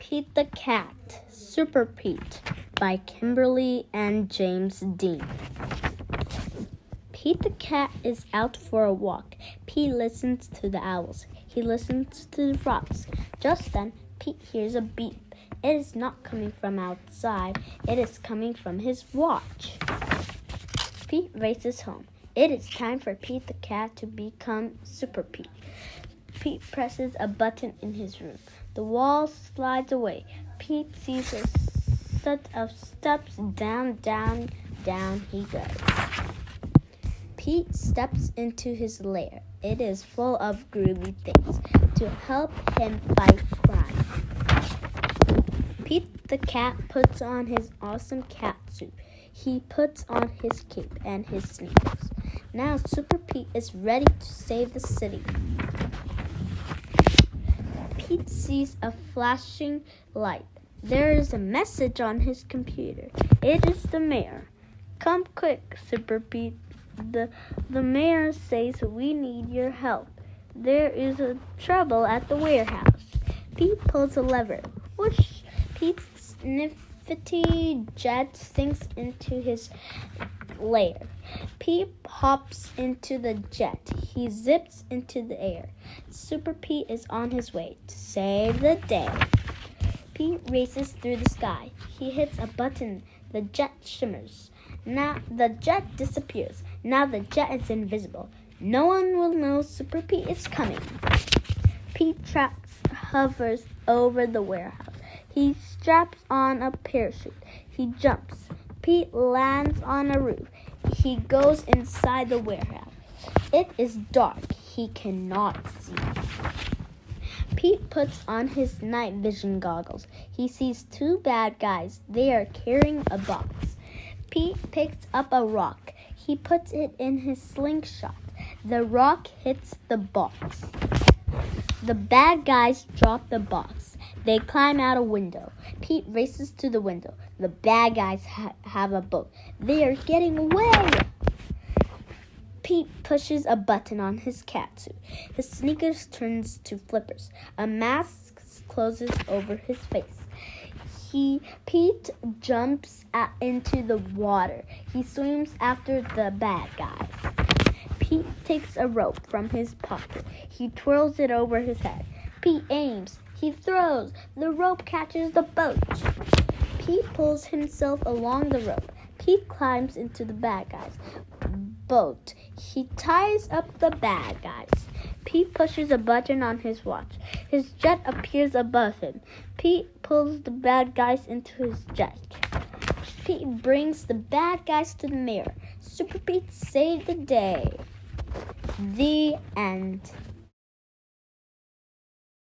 Pete the Cat, Super Pete, by Kimberly and James Dean. Pete the Cat is out for a walk. Pete listens to the owls. He listens to the frogs. Just then, Pete hears a beep. It is not coming from outside. It is coming from his watch. Pete races home. It is time for Pete the Cat to become Super Pete. Pete presses a button in his room. The wall slides away. Pete sees a set of steps. Down he goes. Pete steps into his lair. It is full of groovy things to help him fight crime. Pete the Cat puts on his awesome cat suit. He puts on his cape and his sneakers. Now Super Pete is ready to save the city. Pete sees a flashing light. There is a message on his computer. It is the mayor. Come quick, Super Pete. The mayor says we need your help. There is a trouble at the warehouse. Pete pulls a lever. Whoosh! Pete's nifty jet sinks into his lair. Pete hops into the jet. He zips into the air. Super Pete is on his way to save the day. Pete races through the sky. He hits a button. The jet shimmers. Now the jet disappears. Now the jet is invisible. No one will know Super Pete is coming. Pete hovers over the warehouse. He straps on a parachute. He jumps. Pete lands on a roof. He goes inside the warehouse. It is dark. He cannot see. Pete puts on his night vision goggles. He sees two bad guys. They are carrying a box. Pete picks up a rock. He puts it in his slingshot. The rock hits the box. The bad guys drop the box. They climb out a window. Pete races to the window. The bad guys have a boat. They are getting away. Pete pushes a button on his catsuit. His sneakers turns to flippers. A mask closes over his face. Pete jumps into the water. He swims after the bad guys. Pete takes a rope from his pocket. He twirls it over his head. Pete aims. He throws. The rope catches the boat. Pete pulls himself along the rope. Pete climbs into the bad guy's boat. He ties up the bad guys. Pete pushes a button on his watch. His jet appears above him. Pete pulls the bad guys into his jet. Pete brings the bad guys to the mayor. Super Pete saved the day. The end.